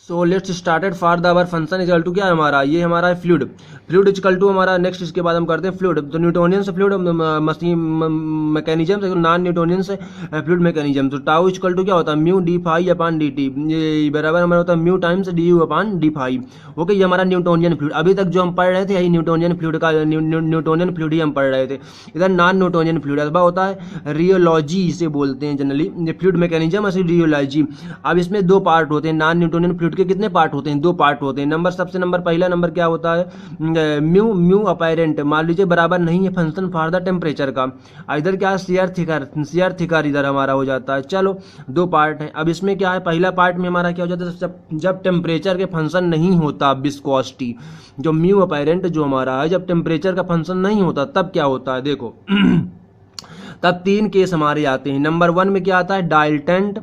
So let's started for the our function equal to क्या है हमारा, ये हमारा है फ्लूइड। फ्लूइड इक्वल टू हमारा नेक्स्ट, इसके बाद हम करते हैं फ्लूइड। तो न्यूटोनियन से fluid machine mechanism, non Newtonian से फ्लूइड मैकेनिज्म। तो टाउ इक्वल टू क्या होता है, mu D phi upon D T, ये बराबर हमारा होता है mu times D U upon D phi. Okay, ये हमारा न्यूटोनियन फ्लूइड। अभी तक जो हम पढ़ रहे थे यही न्यूटोनियन फ्लूइड का, न्यूटोनियन फ्लूइड ही हम पढ़ रहे थे। इधर नॉन न्यूटोनियन फ्लूइड अथवा होता है रियोलॉजी, इसे बोलते हैं जनरली फ्लूइड मैकेनिज्म, ऐसे रियोलॉजी। अब इसमें दो पार्ट होते हैं। नॉन न्यूटोनियन फ्लूइड के कितने पार्ट होते हैं, दो पार्ट होते हैं। सबसे पहला नंबर क्या होता है, म्यू म्यू अपैरेंट, मान लीजिए बराबर नहीं है फंक्शन फॉर द टेम्परेचर का। इधर क्या है शेयर थिकर इधर हमारा हो जाता है। चलो दो पार्ट है। अब इसमें क्या है, पहला पार्ट में हमारा क्या हो जाता है, जब टेम्परेचर के फंक्शन नहीं होता विस्कोसिटी, जो म्यू अपैरेंट जो हमारा है, जब टेम्परेचर का फंक्शन नहीं होता तब क्या होता है, देखो तब तीन केस हमारे आते हैं। नंबर 1 में क्या आता है, डाइलेटेंट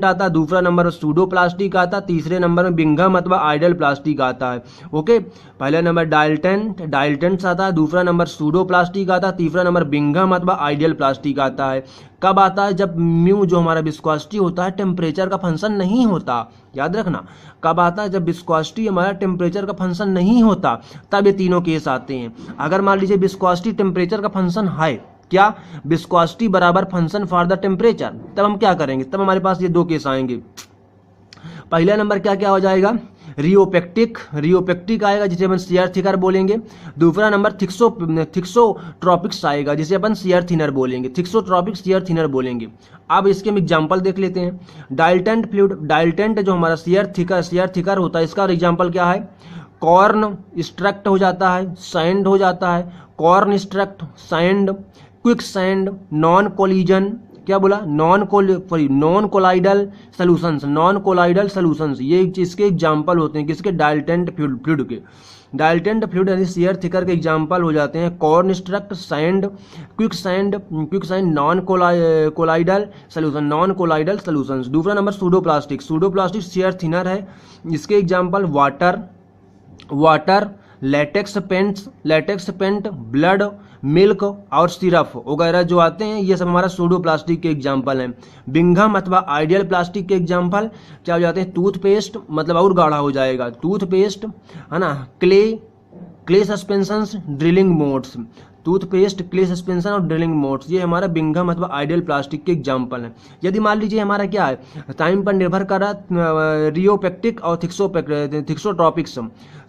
आता है। दूसरा नंबर में सूडो प्लास्टिक आता है। तीसरे नंबर में बिंघम अथवा आइडल प्लास्टिक आता है। ओके, पहला नंबर डाइलेटेंट आता है, दूसरा नंबर सूडो प्लास्टिक आता है, तीसरा नंबर बिंघम अथवा आइडल प्लास्टिक आता है। कब आता है, जब म्यू जो हमारा विस्कोसिटी होता है टेम्परेचर का फंक्शन नहीं होता। याद रखना, कब आता है, जब विस्कोसिटी हमारा टेम्परेचर का फंक्शन नहीं होता, तब ये तीनों केस आते हैं। अगर मान लीजिए विस्कोसिटी टेम्परेचर का फंक्शन है, क्या विस्कोसिटी बराबर फंक्शन फॉर द टेम्परेचर, तब हम क्या करेंगे, तब हमारे पास ये दो केस आएंगे। पहला नंबर क्या क्या हो जाएगा, रियोपेक्टिक आएगा, जिसे अपन शेयर थिकर बोलेंगे। दूसरा नंबर थिक्सोट्रॉपिक्स आएगा, जिसे अपन शेयर थिनर बोलेंगे, थिक्सोट्रॉपिक्स शेयर थिनर बोलेंगे। अब इसके हम एग्जांपल देख लेते हैं। डाइलेटेंट फ्लूइड, डाइलेटेंट जो हमारा शेयर थिकर होता है, इसका एग्जांपल क्या है, कॉर्न स्ट्रक्ट हो जाता है, सैंड हो जाता है, corn starch, sand, quick sand, non collision, क्या बोला, नॉन कोलाइडल सॉल्यूशंस, ये इसके एग्जांपल होते हैं किसके, डाइलेटेंट फ्लूइड के। डाइलेटेंट फ्लूइड यानी शेयर थिकर के एग्जांपल हो जाते हैं corn starch, sand, quick sand, non colloidal solutions. दूसरा number pseudo plastic shear thinner है, इसके example water, latex paint, blood, milk और सिरप वगैरह जो आते हैं, ये सब हमारा सूडो प्लास्टिक के एग्जांपल हैं। बिंघम अथवा आइडियल प्लास्टिक के एग्जांपल क्या हो जाते हैं, टूथपेस्ट, मतलब और गाढ़ा हो जाएगा, टूथपेस्ट है ना, clay suspensions, drilling modes, toothpaste, clay suspension और ड्रिलिंग मोड्स, ये हमारा बिंघम अथवा आइडियल प्लास्टिक के एग्जांपल हैं। यदि मान लीजिए हमारा क्या है, टाइम पर निर्भर कर रहा रियोपेक्टिक और थिक्सोट्रॉपिक्स,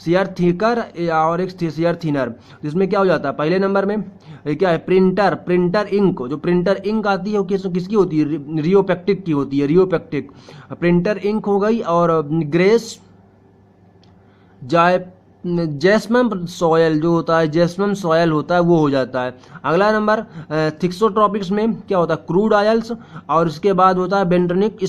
शेयर थिकर और एक शेयर थिनर, जिसमें क्या हो जाता है, पहले नंबर में क्या है, प्रिंटर इंक, जो प्रिंटर इंक आती है वो किसकी होती है, रियोपेक्टिक की होती है, रियोपेक्टिक प्रिंटर इंक हो गई। और ग्रेस जैस्मम सॉयल जो होता है, जैस्मम सॉयल होता है, वो हो जाता है। अगला नंबर थिक्सोट्रॉपिक्स में क्या होता है, क्रूड ऑयल्स, और इसके बाद होता है बेंट्रोनाइट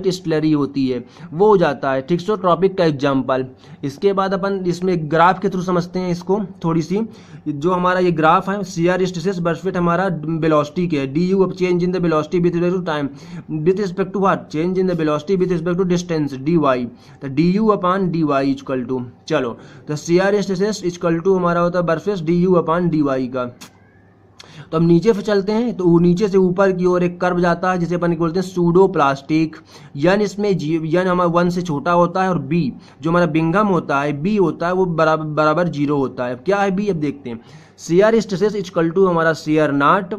स्लरी होती है, वो हो जाता है थिक्सोट्रॉपिक का एग्जाम्पल। इसके बाद अपन इसमें ग्राफ के थ्रू समझते हैं इसको थोड़ी सी। जो हमारा ये ग्राफ है, शेयर स्ट्रेसेस वर्सेस हमारा वेलोसिटी के, डी यू अब change in the velocity with respect to time, with respect to what, change in the velocity with respect to distance, D Y, तो D U upon D Y equal to, चलो तो shear stresses equal to हमारा होता है versus D U upon D Y का। तो अब नीचे से चलते हैं, तो नीचे से ऊपर की ओर एक कर्व जाता है, जिसे अपन बोलते हैं सूडो प्लास्टिक। यन इसमें यन हमारा 1 से छोटा होता है, और बी जो हमारा बिंघम होता है, बी होता है वो बराबर 0 होता है। क्या है बी, अब देखते हैं। शेयर स्ट्रेसेस इक्वल टू हमारा शेयर नॉट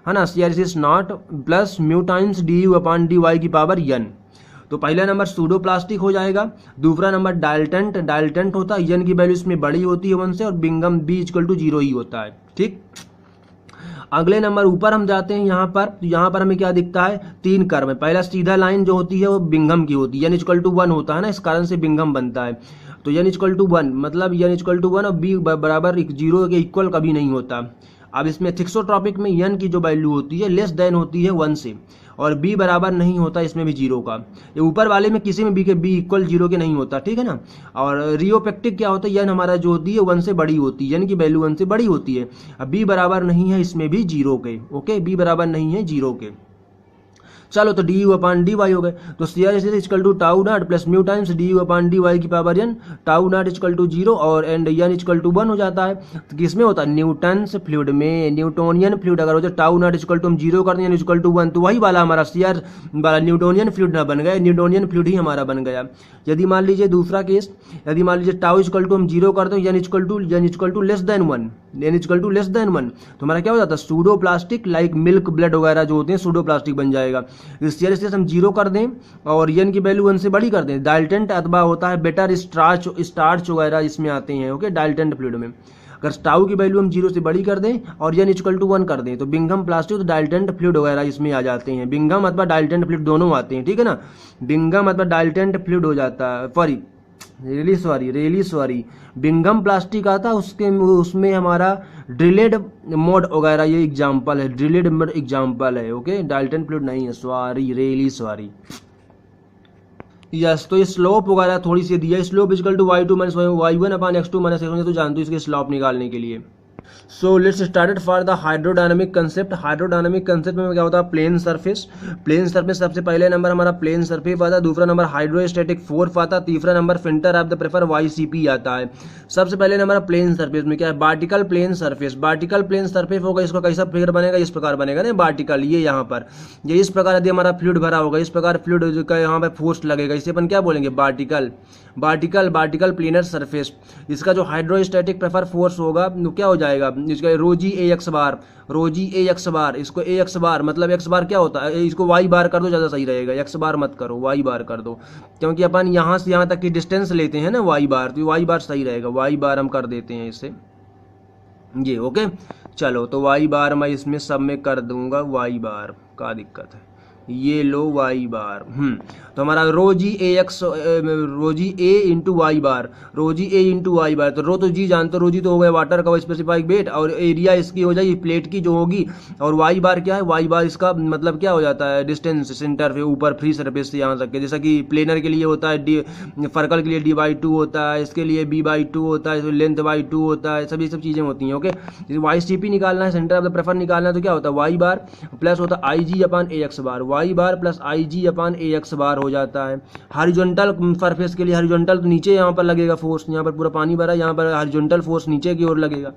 है ना, shear stress naught plus mu times D U upon D Y की पावर यन। तो पहला नंबर सूडो प्लास्टिक हो जाएगा। दूसरा नंबर डाइलेटेंट होता है, यन की वैल्यू इसमें बड़ी होती है 1 से, और बिंघम बी इक्वल टू 0 ही होता है। ठीक, अगले नंबर ऊपर हम जाते हैं, यहाँ पर हमें क्या दिखता है, 3 कर्व है। पहला सीधा लाइन जो होती है वो बिंघम की होती है, यन इक्वल टू 1 होता है ना, इस कारण से बिंघम बनता है। तो यन इक्वल टू 1 मतलब यन इक्वल टू 1 और बी बराबर 0 के इक्वल कभी नहीं होता। अब इसमें थिक्सोट्रॉपिक में यन की जो वैल्यू होती है लेस देन होती है 1 से, और बी बराबर नहीं होता इसमें भी 0 का। ये ऊपर वाले में किसी में बी इक्वल 0 के नहीं होता, ठीक है ना। और रियोपेक्टिक क्या होता है, यन हमारा जो होती है 1 से बड़ी होती है, यन की वैल्यू 1 से बड़ी होती है। अब बी बराबर नहीं है इसमें भी 0 के, ओके, बी बराबर नहीं है 0 के। चलो तो D U upon D Y हो गए। तो C R equal to tau not plus mu times D U upon D Y की power N, tau not equal to 0 और एंड एन इक्वल टू 1 हो जाता है। तो किसमें होता है, न्यूटन्स फ्लूइड में, न्यूटोनियन फ्लूइड अगर हो जाए टाउ नॉट इक्वल टू हम 0 कर दें इक्वल टू 1, तो वही वाला हमारा सी आर वाला न्यूटोनियन फ्लूइड ना बन गया, न्यूटोनियन फ्लूइड ही हमारा बन गया। यदि मान लीजिए दूसरा केस, यदि मान लीजिए टाउ इक्वल टू हम 0 कर दें N equal to less than 1, N equal to less than 1, तो हमारा क्या हो जाता है, pseudo plastic like milk blood वगैरह जो होते हैं सूडो प्लास्टिक बन जाएगा। इस हम 0 कर दें और एन की वैल्यू 1 से बड़ी कर दें, डाल्टन अथवा होता है बेटर स्टार्च वगैरह इसमें आते हैं, ओके, डाल्टन फ्लूइड में। अगर टाउ की वैल्यू हम 0 से बड़ी कर दें और एन इक्वल टू 1 कर दें तो बिंघम प्लास्टिक तो डाल्टन फ्लूइड वगैरह इसमें आ जाते हैं, बिंघम अथवा डाल्टन फ्लूइड दोनों आते हैं, ठीक है ना, बिंघम अथवा डाल्टन फ्लूइड हो जाता है, रेली सॉरी बिंघम प्लास्टिक आता है, उसमें हमारा ड्रिलेड मोड वगैरह ये एग्जाम्पल है, ड्रिलेड मोड एग्जाम्पल है, ओके, डाल्टन फ्लूइड नहीं है, रेली सॉरी यस। तो ये स्लोप वगैरह थोड़ी सी दिया, slope equal to y2 minus y1 upon x2 minus x1, तो जानते हो इसके स्लोप निकालने के लिए। So let's started for the hydrodynamic concept. Hydrodynamic concept में क्या होता है, प्लेन सरफेस। प्लेन सरफेस सबसे पहले नंबर हमारा प्लेन सरफेस आता है, दूसरा नंबर हाइड्रोस्टैटिक फोर्स आता है, तीसरा number filter of the prefer YCP आता है। सबसे पहले नंबर प्लेन सरफेस में क्या है, vertical plane surface. Vertical plane surface होगा, इसका कैसा फिगर बनेगा, इस प्रकार बनेगा ना बार्टिकल, ये यहाँ पर ये इस प्रकार यदि हमारा फ्लूइड भरा होगा, इस प्रकार फ्लूइड का यहाँ पर फोर्स लगेगा, इसे अपन क्या बोलेंगे, बार्टिकल प्लेनर सरफेस। इसका जो हाइड्रोस्टैटिक प्रेफर फोर्स होगा वो क्या हो जाएगा, इसका रोजी ए एक्स बार, इसको ए एक्स बार मतलब एक्स बार क्या होता है, इसको वाई बार कर दो, ज़्यादा सही रहेगा, एक्स बार मत करो, वाई बार कर दो, क्योंकि अपन यहाँ से यहाँ तक की डिस्टेंस लेते हैं ना वाई बार, तो वाई बार सही रहेगा, वाई बार हम कर देते हैं इससे ये, ओके। चलो तो वाई बार मैं इसमें सब में कर दूंगा, वाई बार का दिक्कत है, ये लो वाई बार, तो हमारा रोजी ए इंटू वाई बार, तो रो तो जी जानते हो, रोजी तो हो गया वाटर का स्पेसिफिक वेट, और एरिया इसकी हो जाएगी प्लेट की जो होगी, और वाई बार क्या है, वाई बार इसका मतलब क्या हो जाता है, डिस्टेंस सेंटर पे ऊपर फ्री सरफेस से यहाँ तक के, जैसा कि प्लेनर के लिए होता है सर्कल के लिए d/2 होता है, इसके लिए b/2 होता है, लेंथ by2 होता है, सब चीज़ें होती हैं, ओके। YCP निकालना है, सेंटर ऑफ द प्रेफर निकालना है, तो क्या होता है, वाई बार प्लस होता है IG अपान AX बार, वाई बार प्लस IG अपान AX बार हो जाता है। हॉरिजॉन्टल सरफेस के लिए हॉरिजॉन्टल तो नीचे यहाँ पर लगेगा फोर्स, यहाँ पर पूरा पानी भरा, यहाँ पर हॉरिजॉन्टल फोर्स नीचे की ओर लगेगा।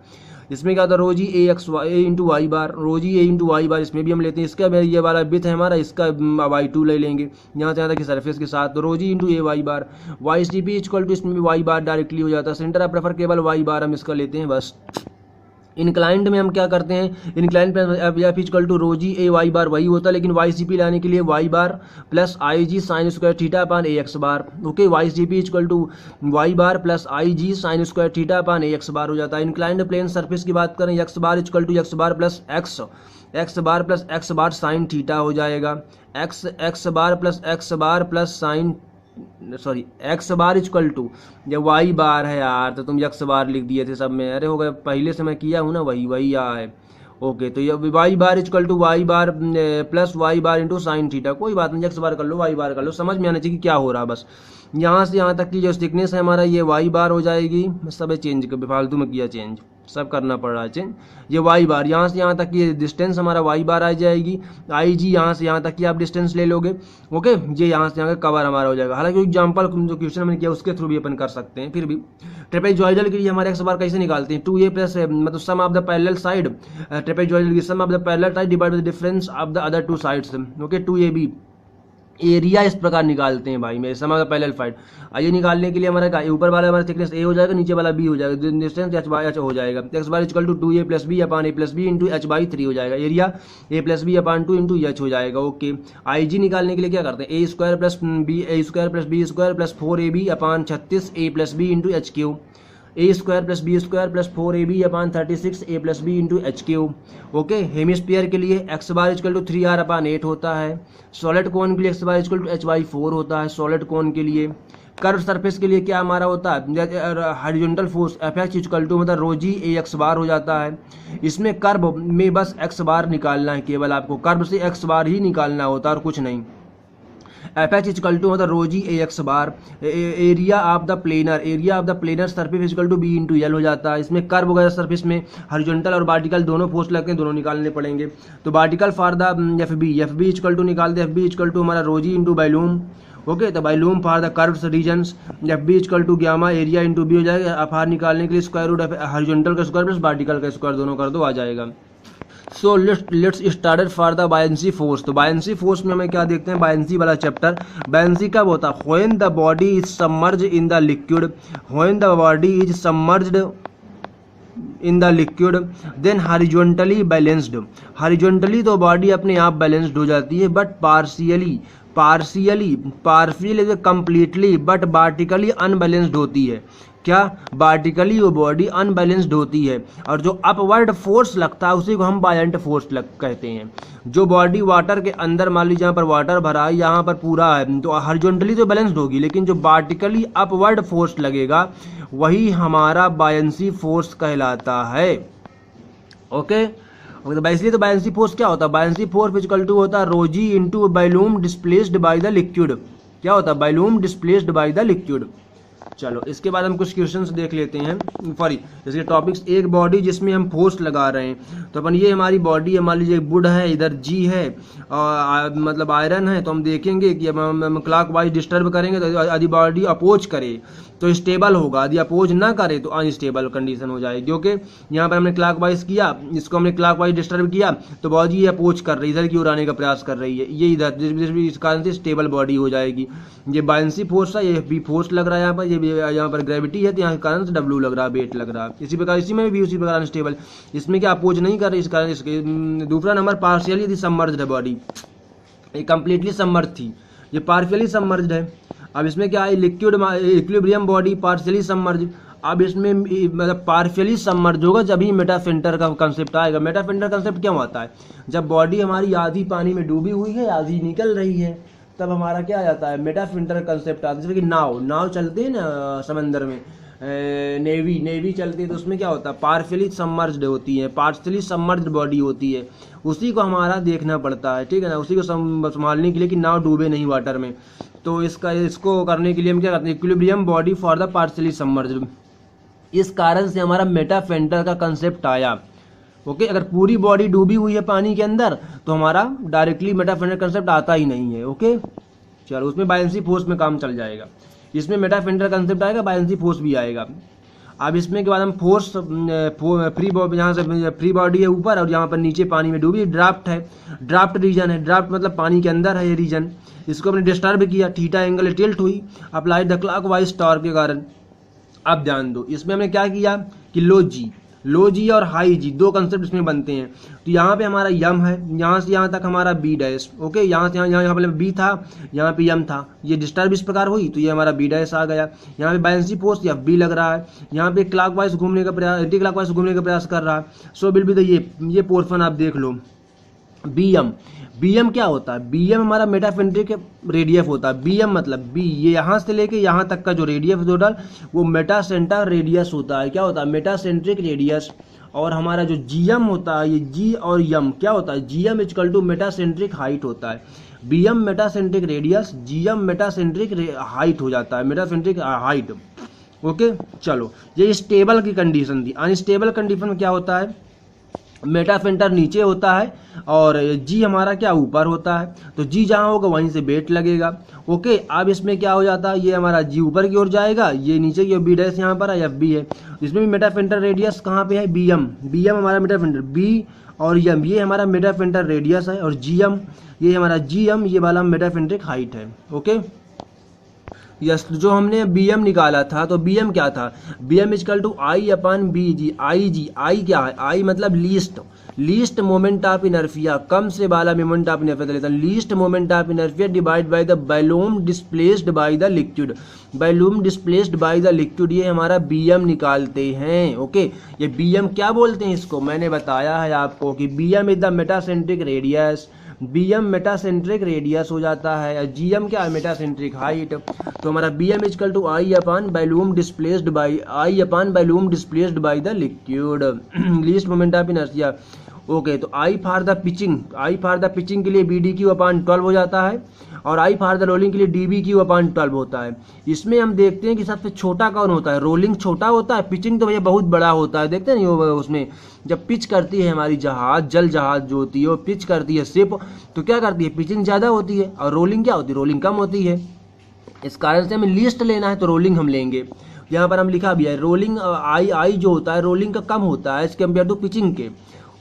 इसमें क्या होता है, रोजी ए इंटू वाई बार, इसमें भी हम लेते हैं, इसका ये वाला विथ है हमारा, इसका y2 ले लेंगे यहाँ से यहाँ तक सरफेस के साथ, तो रोजी into A Y bar, YCP equal to इसमें भी वाई बार डायरेक्टली हो जाता है, सेंटर ऑफ प्रेफर केवल वाई बार हम इसका लेते हैं बस। इंक्लाइंड में हम क्या करते हैं, इंक्लाइंड पे एफ इक्वल टू रोजी ए वाई बार वही होता है, लेकिन YCP लाने के लिए Y bar plus IG sine square theta upon AX bar, okay. YCP equal to Y bar plus IG sine square theta upon AX bar हो जाता है। इंक्लाइंड प्लेन सरफेस की बात करें, x bar equal to x bar plus x bar sine theta हो जाएगा, x bar plus sine X bar equal to, जब Y bar है यार तो तुम एक्स बार लिख दिए थे सब में, अरे हो गया पहले से मैं किया हूँ ना, वही यहाँ है, ओके। तो ये Y bar equal to Y bar plus Y bar into sine theta, कोई बात नहीं, एक्स बार कर लो, वाई बार कर लो, समझ में आना चाहिए कि क्या हो रहा है बस। यहाँ से यहाँ तक की जो थिकनेस है हमारा ये वाई बार हो जाएगी, सब चेंज कर फालतू में किया चेंज, सब करना पड़ रहा है चेंज, ये वाई बार यहाँ से यहाँ तक की डिस्टेंस हमारा वाई बार आ जाएगी, IG यहाँ से यहाँ तक की आप डिस्टेंस ले लोगे, ओके। ये यहाँ से यहाँ का कवर हमारा हो जाएगा। हालांकि एग्जांपल जो क्वेश्चन मैंने किया उसके थ्रू भी अपन कर सकते हैं, फिर भी ट्रेपेजॉइडल के लिए हमारे एक्स बार कैसे निकालते हैं, 2a प्लस मतलब sum of the parallel side, trapezoidal की sum of the parallel side divide by the difference of the other two sides, okay. 2ab area इस प्रकार निकालते हैं भाई, मेरे समझ पैरेलल साइड। ये निकालने के लिए हमारा ऊपर वाला हमारा थिकनेस a हो जाएगा, नीचे वाला b हो जाएगा, डिस्टेंस h हो जाएगा, x bar equal to 2a plus B upon a plus B into h/3 हो जाएगा, area a plus B upon 2 into h हो जाएगा, ओके। IG निकालने के लिए क्या करते हैं, a square plus b square plus 4ab upon 36 a plus B into h3, a square plus b square plus 4ab upon 36 a plus B into h3, okay. Hemisphere के लिए x bar equal to 3r upon 8 होता है, solid कोन के लिए x bar equal to h/4 होता है solid कोन के लिए। कर्व सरफेस के लिए क्या हमारा होता है, horizontal force Fx equal to मतलब रोजी AX बार हो जाता है। इसमें कर्व में बस x बार निकालना है, केवल आपको कर्व से x बार ही निकालना होता है और कुछ नहीं। एफ एच इजकल टू मतलब rho G A X bar, area of the planar surface equal to B into L हो जाता है। इसमें कर्व वगैरह सरफेस में हॉरिजॉन्टल और वर्टिकल दोनों फोर्स लगते हैं, दोनों निकालने पड़ेंगे। तो vertical for the F B equal to निकालते, एफ बी इजकल टू हमारा rho G into volume. Okay, तो volume for the curves regions, F B equal to gamma area into B हो जाएगा। एफ आर निकालने के लिए square root horizontal का square plus vertical का स्क्वायर दोनों कर दो, आ जाएगा। So let's started for the buoyancy force. तो बायंसी फोर्स में हमें क्या देखते हैं, बायंसी वाला चैप्टर। बायंसी कब होता है, when the body is submerged in the liquid, when the body is submerged in the liquid then horizontally balanced. Horizontally तो बॉडी अपने आप बैलेंस्ड हो जाती है, but partially completely but vertically unbalanced होती है। क्या, वर्टिकली वो बॉडी अनबैलेंस्ड होती है, और जो अपवर्ड फोर्स लगता है उसी को हम बायंट फोर्स कहते हैं। जो बॉडी वाटर के अंदर, मान लीजिए यहाँ पर वाटर भरा है, यहाँ पर पूरा है, तो हॉरिजॉन्टली तो बैलेंस्ड होगी, लेकिन जो वर्टिकली अपवर्ड फोर्स लगेगा वही हमारा बायंसी फोर्स कहलाता है। ओके, इसलिए तो बायंसी फोर्स क्या होता है, बायंसी फोर्स इक्वल टू होता है rho G into volume displaced by the liquid. क्या होता है, volume displaced by the liquid. चलो इसके बाद हम कुछ क्वेश्चंस देख लेते हैं, सॉरी इसके टॉपिक्स। एक बॉडी जिसमें हम फोर्स लगा रहे हैं, तो अपन ये हमारी बॉडी है, मान लीजिए वुड है, इधर जी है, मतलब आयरन है, तो हम देखेंगे कि हम क्लॉक वाइज डिस्टर्ब करेंगे तो यदि बॉडी अपोज करे तो स्टेबल होगा, यदि अपोज ना करे तो अनस्टेबल कंडीशन हो जाएगी। क्योंकि यहाँ पर हमने क्लॉक वाइज किया, इसको हमने क्लॉक वाइज डिस्टर्ब किया तो बॉडी अपोज कर रही है, इधर की ओर आने का प्रयास कर रही है, ये इधर, इस कारण से स्टेबल बॉडी हो जाएगी। ये बायंसी फोर्स है, ये भी फोर्स लग रहा है यहाँ पर, ये यहाँ पर ग्रेविटी है तो यहाँ के कारण से डब्ल्यू लग रहा है, वेट लग रहा है। इसी प्रकार इसी में भी उसी प्रकार अनस्टेबल, इसमें क्या अपोज नहीं कर रही, इस कारण इसके। दूसरा नंबर पार्शियली यदि सबमर्ज्ड है बॉडी, ये कंप्लीटली सबमर्ज थी, ये पार्शियली सबमर्ज्ड है। अब इसमें क्या है, liquid equilibrium body partially submerge. अब इसमें मतलब पार्शियली सबमर्ज होगा जब ही मेटाफिल्टर का कंसेप्ट आएगा। मेटाफिल्टर कंसेप्ट क्यों आता है, जब बॉडी हमारी आधी पानी में डूबी हुई है, आधी निकल रही है, तब हमारा क्या आ जाता है, मेटाफिल्टर कंसेप्ट आता है। जैसे कि नाव चलती है ना समंदर में, नेवी चलती है, तो उसमें क्या होता है, पार्शियली सबमर्ज्ड होती है, पार्शियली सबमर्ज्ड बॉडी होती है, उसी को हमारा देखना पड़ता है, ठीक है ना, उसी को संभालने के लिए कि नाव डूबे नहीं वाटर में। तो इसको करने के लिए हम क्या करते हैं, equilibrium body for the partially submerged. इस कारण से हमारा मेटाफिल्टर का कंसेप्ट आया। ओके, अगर पूरी बॉडी डूबी हुई है पानी के अंदर तो हमारा डायरेक्टली मेटाफिल्टर कंसेप्ट आता ही नहीं है। ओके, चलो उसमें बायंसी फोर्स में काम चल जाएगा, इसमें मेटाफिल्टर कंसेप्ट आएगा, बायंसी फोर्स भी आएगा। अब इसमें के बाद हम फोर्स फ्री बॉडी, यहाँ से फ्री बॉडी है ऊपर और यहाँ पर नीचे पानी में डूबी, ड्राफ्ट है, ड्राफ्ट रीजन है, ड्राफ्ट मतलब पानी के अंदर है ये रीजन, इसको हमने डिस्टर्ब किया, थीटा एंगल टिल्ट हुई, अप्लाइड द क्लॉकवाइज टॉर्क के कारण। अब ध्यान दो, इसमें हमने क्या किया कि लो जी और हाई जी दो कंसेप्ट इसमें बनते हैं। तो यहाँ पे हमारा यम है, यहाँ से यहाँ तक हमारा बी डैश। ओके, यहाँ से यहाँ पे बी था, यहाँ पे यम था, ये डिस्टर्ब इस प्रकार हुई तो ये हमारा बी डैश आ गया। यहाँ पे बायंसी फोर्स एफ बी लग रहा है, यहाँ पे क्लॉकवाइज घूमने का प्रयास, एंटी क्लॉकवाइज घूमने का प्रयास कर रहा है। सो विल बी द ये पोर्शन आप देख लो, बीएम क्या होता है, बीएम हमारा मेटासेंट्रिक रेडियस होता है। बीएम मतलब बी, ये यहाँ से लेके यहाँ तक का जो रेडियस टोटल वो मेटासेंटर रेडियस होता है। क्या होता है, मेटासेंट्रिक रेडियस। और हमारा जो जीएम होता है, ये जी और यम क्या होता है, GM equal to metacentric height होता है। BM metacentric radius, GM metacentric height हो जाता है, मेटासेंट्रिक हाइट। ओके, चलो ये स्टेबल की कंडीशन थी। अनस्टेबल कंडीशन में क्या होता है, मेटासेंटर नीचे होता है और जी हमारा क्या ऊपर होता है। तो जी जहाँ होगा वहीं से वेट लगेगा। ओके, अब इसमें क्या हो जाता है, ये हमारा जी ऊपर की ओर जाएगा, ये नीचे की ओर बी डैश यहाँ पर है, एफ बी है। इसमें भी मेटासेंटर रेडियस कहाँ पे है, बी एम हमारा मेटासेंटर, बी और एम ये हमारा मेटासेंटर रेडियस है, और जी एम ये हमारा जी एम ये वाला मेटासेंट्रिक हाइट है। ओके, यस, जो हमने बीएम निकाला था तो बीएम क्या था, BM equal to I upon B G. I क्या है, आई मतलब लीस्ट मोमेंट ऑफ इनर्शिया, कम से वाला मोमेंट ऑफ इनर्शिया लेता है। Least moment of inertia divide by the volume displaced by the liquid, volume displaced by the liquid, ये हमारा बीएम निकालते हैं। ओके, ये बीएम क्या बोलते हैं, इसको मैंने बताया है आपको कि BM is the metacentric radius, BM metacentric radius हो जाता है, जीएम क्या है, मेटासेंट्रिक हाइट। तो हमारा BM equal to I upon volume displaced by the liquid, least moment of inertia. Okay, तो आई फॉर द पिचिंग के लिए बी डी क्यू अपान 12 हो जाता है, और आई फॉर द रोलिंग के लिए डी बी क्यू अपान 12 होता है। इसमें हम देखते हैं कि सबसे छोटा कौन होता है, रोलिंग छोटा होता है, पिचिंग तो भैया बहुत बड़ा होता है। देखते हैं उसमें जब पिच करती है हमारी जहाज, जल जहाज जो होती है वो पिच करती है शिप, तो क्या करती है, पिचिंग ज़्यादा होती है, और रोलिंग क्या होती है, रोलिंग कम होती है। इस कारण से हमें लीस्ट लेना है तो रोलिंग हम लेंगे। यहाँ पर हम लिखा भी है रोलिंग आई जो होता है रोलिंग का कम होता है एज कम्पेयर टू पिचिंग के।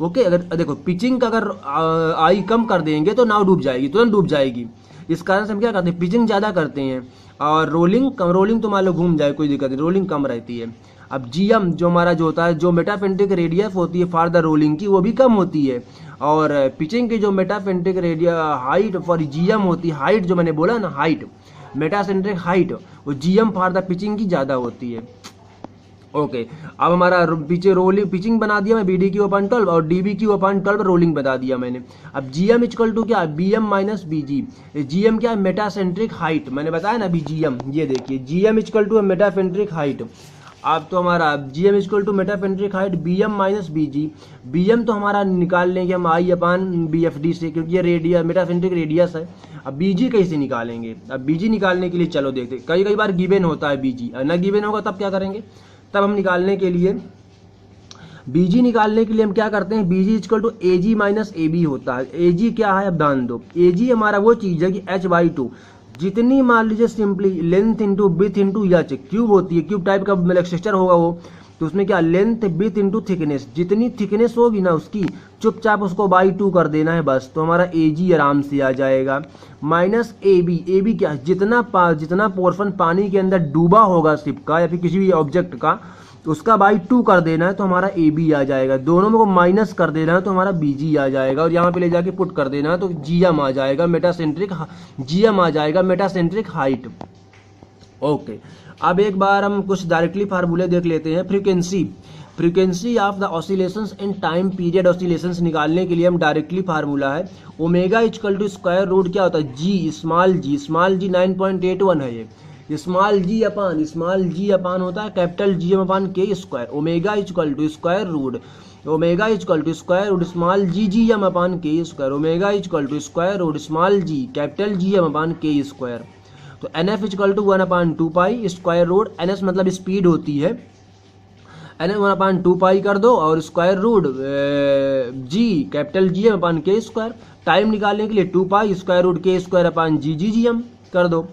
ओके, अगर देखो पिचिंग का अगर आई कम कर देंगे तो नाव डूब जाएगी, तुरंत डूब जाएगी। इस कारण से हम क्या करते हैं, पिचिंग ज़्यादा करते हैं, और रोलिंग कम, रोलिंग तो मान लो घूम जाए कोई दिक्कत नहीं, रोलिंग कम रहती है। अब जीएम जो हमारा जो होता है, जो मेटाफेंट्रिक रेडियस होती है फॉर द रोलिंग की, वो भी कम होती है, और पिचिंग की जो मेटाफेंट्रिक रेडियस हाइट फॉर जीएम होती है, हाइट जो मैंने बोला ना, हाइट मेटासेंट्रिक हाइट, वो जीएम फॉर द पिचिंग की ज़्यादा होती है। ओके, अब हमारा पीछे रोलिंग पिचिंग बना दिया मैं बी डी क्यू अपान 12 और डी बी क्यू अपान 12 रोलिंग बता दिया मैंने। अब जी एम इक्वल टू क्या है, बी एम माइनस बी जी। जी एम क्या है, मेटासेंट्रिक हाइट, मैंने बताया ना, बी जी एम, ये देखिए G M equal to metacentric height. अब तो हमारा G M equal to metacentric height B M minus B G. B M तो हमारा निकाल लेंगे हम I upon B F D से, क्योंकि ये रेडियस मेटासेंट्रिक रेडियस है। अब बीजी कैसे निकालेंगे, अब बीजी निकालने के लिए चलो देखते, कई बार गिवन होता है बीजी, न गिवन होगा तब क्या करेंगे, तब हम निकालने के लिए बीजी निकालने के लिए हम क्या करते हैं, BG equal to A G minus A B होता है। ए जी क्या है, अब ध्यान दो, ए जी हमारा वो चीज़ है कि एच बाई टू, जितनी मान लीजिए simply length into with into H, cube होती है, क्यूब टाइप का मतलब स्ट्रक्चर होगा वो, तो उसमें क्या लेंथ विथ इंटू थिकनेस, जितनी थिकनेस होगी ना उसकी चुपचाप उसको बाई 2 कर देना है बस, तो हमारा ए जी आराम से आ जाएगा। माइनस ए बी क्या है, जितना पोर्शन पानी के अंदर डूबा होगा शिप का या फिर किसी भी ऑब्जेक्ट का, उसका बाई 2 कर देना है तो हमारा ए बी आ जाएगा। दोनों में को माइनस कर देना है तो हमारा बी जी आ जाएगा, और यहाँ पे ले जाके पुट कर देना है तो जी एम आ जाएगा, मेटासेंट्रिक जी एम आ जाएगा, मेटासेंट्रिक हाइट। ओके, अब एक बार हम कुछ डायरेक्टली फार्मूले देख लेते हैं। Frequency of the oscillations in time period oscillations निकालने के लिए हम डायरेक्टली फार्मूला है omega equal to square root क्या होता है, जी स्मॉल जी 9.81 है ये, स्मॉल जी अपान होता है capital G M upon K square. Omega equal to square root small G M upon K square. Omega equal to square root small G capital G M upon K square. तो N F equal to 1/2 pi square root, N S मतलब speed होती है, N F 1/2 pi कर दो, और square root G capital G M upon K square. Time निकालने के लिए 2 pi square root K square अपान जी एम कर दो।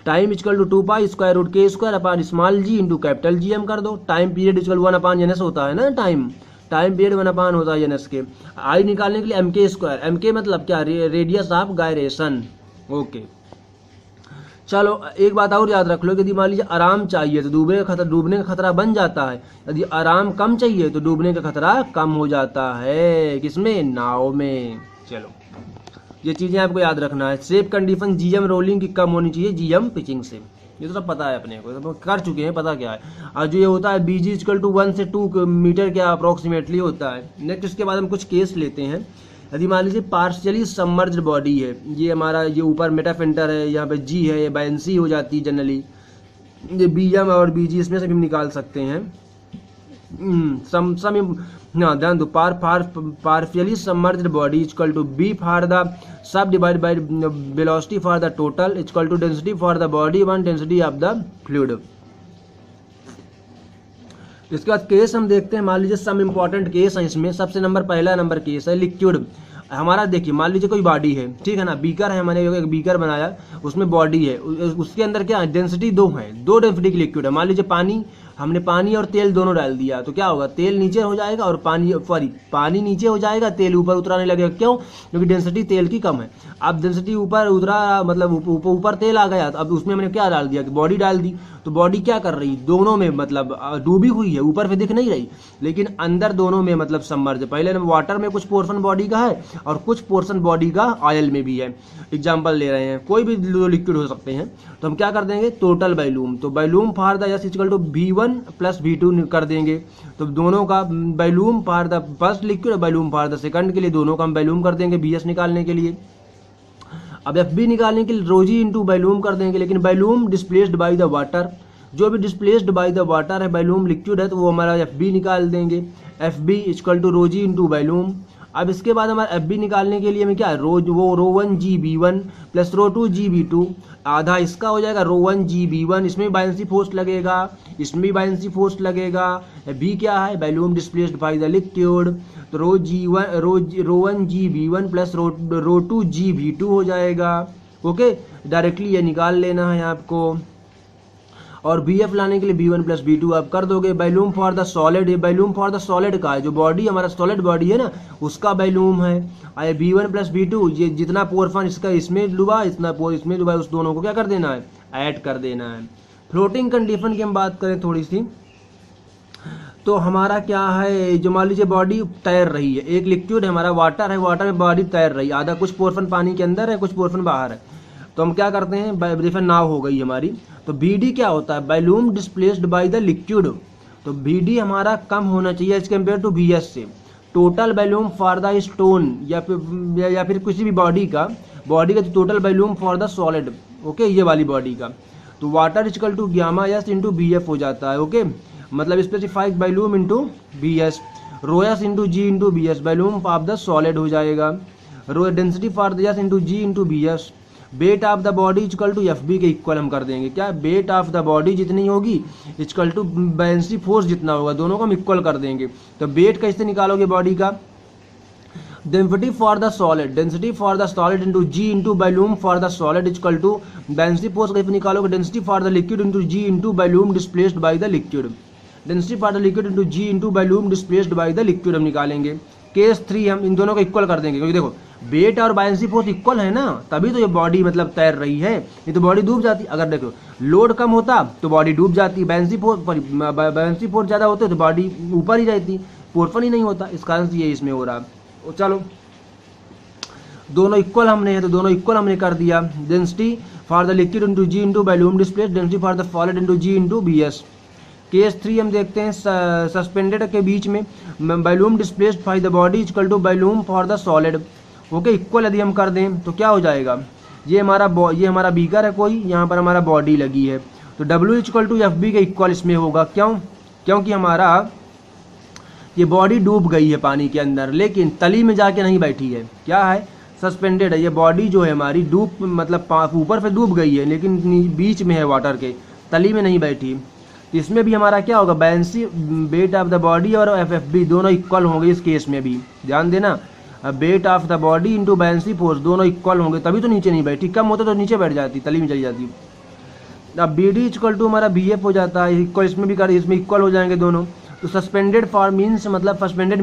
Time equal to 2 pi square root K square upon small G into capital G M कर दो। Time period equal 1/n होता है ना, टाइम पीरियड 1/, होता है NS के। आई निकालने के लिए एम के स्क्वायर, एम के मतलब क्या, रेडियस ऑफ गायरेशन। ओके, चलो एक बात और याद रख लो, यदि मान लीजिए आराम चाहिए तो डूबने का खतरा बन जाता है, यदि आराम कम चाहिए तो डूबने का खतरा कम हो जाता है, किसमें, नाव में। चलो ये चीज़ें आपको याद रखना है। सेफ कंडीशन जीएम रोलिंग की कम होनी चाहिए जीएम पिचिंग से, ये तो सब पता है अपने को, सब कर चुके हैं, पता क्या है। और जो ये होता है बीजी इक्वल टू 1 से 2 मीटर के अप्रोक्सीमेटली होता है। नेक्स्ट इसके बाद हम कुछ केस लेते हैं। यदि मान लीजिए पार्शियली सबमर्ज्ड बॉडी है, ये हमारा ये ऊपर मेटाफेंटर है, यहाँ पे जी है, ये बायंसी हो जाती है जनरली, ये बीएम और बीजी इसमें से भी हम निकाल सकते हैं। ध्यान दो, partially submerged body equal to B for the sub divide by velocity for the total equal to density for the body one density of the fluid. इसके बाद केस हम देखते हैं। मान लीजिए सम इम्पॉर्टेंट केस है इसमें। सबसे पहला नंबर केस है लिक्विड। हमारा देखिए, मान लीजिए कोई बॉडी है, ठीक है ना, बीकर है, मैंने एक बीकर बनाया, उसमें बॉडी है, उसके अंदर क्या है, डेंसिटी 2 है, 2 डेंसिटी की लिक्विड है। मान लीजिए पानी, हमने पानी और तेल दोनों डाल दिया, तो क्या होगा, तेल नीचे हो जाएगा और पानी नीचे हो जाएगा, तेल ऊपर उतराने लगेगा। क्यों, क्योंकि डेंसिटी तेल की कम है। अब डेंसिटी ऊपर उतरा, मतलब ऊपर तेल आ गया, तो अब उसमें मैंने क्या डाल दिया, बॉडी डाल दी, तो बॉडी क्या कर रही, दोनों में मतलब डूबी हुई है, ऊपर पे दिख नहीं रही, लेकिन अंदर दोनों में मतलब सबमर्ज। पहले वाटर में कुछ पोर्शन बॉडी का है और कुछ पोर्शन बॉडी का ऑयल में भी है। एग्जाम्पल ले रहे हैं, कोई भी लिक्विड हो सकते हैं, तो हम क्या कर देंगे, टोटल वॉल्यूम, तो volume for the S equal to V1 plus V2 कर देंगे। तो दोनों का volume for the first liquid, volume for the second के लिए दोनों का हम वॉल्यूम कर देंगे VS निकालने के लिए। अब FB निकालने के लिए रोजी इंटू वॉल्यूम कर देंगे, लेकिन volume displaced by the water, जो भी डिस्प्लेस्ड बाय द वाटर है, वॉल्यूम लिक्विड है, तो वो हमारा FB निकाल देंगे। FB इक्वल टू रोजी इंटू वॉल्यूम। अब इसके बाद हमारा एफ बी निकालने के लिए हमें क्या है, rho one G B one plus rho two G B two, आधा इसका हो जाएगा rho one G B one, इसमें भी बायनेंसी फोर्स लगेगा, इसमें भी बायनेंसी फोर्स लगेगा। बी क्या है, volume displaced by the liquid, तो rho one G B one plus rho two G B two हो जाएगा। ओके, डायरेक्टली ये निकाल लेना है आपको। और बी एफ लाने के लिए B one plus B two आप कर दोगे। वॉल्यूम फॉर द सॉलिड, ये वॉल्यूम फॉर द सॉलिड का है, जो बॉडी हमारा सॉलिड बॉडी है ना उसका वॉल्यूम है। I B one plus B two, ये जितना पोरफन इसका इसमें डूबा, इतना पोर इसमें डूबा, उस दोनों को क्या कर देना है, ऐड कर देना है। फ्लोटिंग कंडीशन की हम बात करें थोड़ी सी, तो हमारा क्या है, जो मान लीजिए बॉडी तैर रही है, एक लिक्विड है हमारा वाटर है, वाटर में बॉडी तैर रही है, आधा कुछ पोर्शन पानी के अंदर है, कुछ पोर्शन बाहर है। तो हम क्या करते हैं, जैसे नाव हो गई हमारी, तो बी डी क्या होता है, volume displaced by the liquid. तो बी डी हमारा कम होना चाहिए as compare to B S से। Total volume for the stone या फिर किसी भी बॉडी का जो total volume for the solid, okay, ये वाली बॉडी का, तो water equal to gamma S into B F हो जाता है। ओके, मतलब specified volume into B S, rho S into G into B S, volume of the solid हो जाएगा, rho density for the S into G into B S. Weight of the body equal to F B के equal हम कर देंगे, क्या, wait of the body जितनी होगी equal to buoyancy force जितना होगा, दोनों को हम इक्वल कर देंगे। तो वेट कैसे निकालोगे बॉडी का, density for the solid into G into volume for the solid equal to buoyancy force कैसे निकालोगे, density for the liquid into G into volume displaced by the liquid, density for the liquid into G into volume displaced by the liquid हम निकालेंगे। Case 3 हम इन दोनों को equal कर देंगे, क्योंकि देखो वेट और बायनेंसी फोर्स इक्वल है ना, तभी तो ये बॉडी मतलब तैर रही है, नहीं तो बॉडी डूब जाती। अगर देखो लोड कम होता तो बॉडी डूब जाती, बायनेंसी फोर्स ज़्यादा होते तो बॉडी ऊपर ही रहती, पोर्फन ही नहीं होता, इस कारण से ये इसमें हो रहा है। चलो दोनों इक्वल हमने है, तो दोनों इक्वल हमने कर दिया। Density for the liquid into G into volume displaced, density for the solid into G into B S. Case 3 हम देखते हैं, सस्पेंडेड के बीच में volume displaced by the body equal to volume for the solid, okay, equal यदि हम कर दें तो क्या हो जाएगा, ये हमारा बीकर है कोई, यहाँ पर हमारा बॉडी लगी है, तो W equal to F B के इक्वल इसमें होगा। क्यों, क्योंकि हमारा ये बॉडी डूब गई है पानी के अंदर, लेकिन तली में जाके नहीं बैठी है, क्या है, सस्पेंडेड है। ये बॉडी जो है हमारी डूब मतलब ऊपर से डूब गई है, लेकिन बीच में है वाटर के, तली में नहीं बैठी। इसमें भी हमारा क्या होगा, buoyancy weight of the body और एफ एफ बी दोनों इक्वल होंगे इस केस में भी, ध्यान देना। Weight of the body into buoyancy force दोनों इक्वल होंगे, तभी तो नीचे नहीं बैठी, कम होता तो नीचे बैठ जाती, तली में चली जाती। अब बी डी इक्वल टू हमारा बी एफ हो जाता है, इक्वल इसमें भी कर, इसमें इक्वल हो जाएंगे दोनों। तो सस्पेंडेड फॉर मीन्स मतलब सस्पेंडेड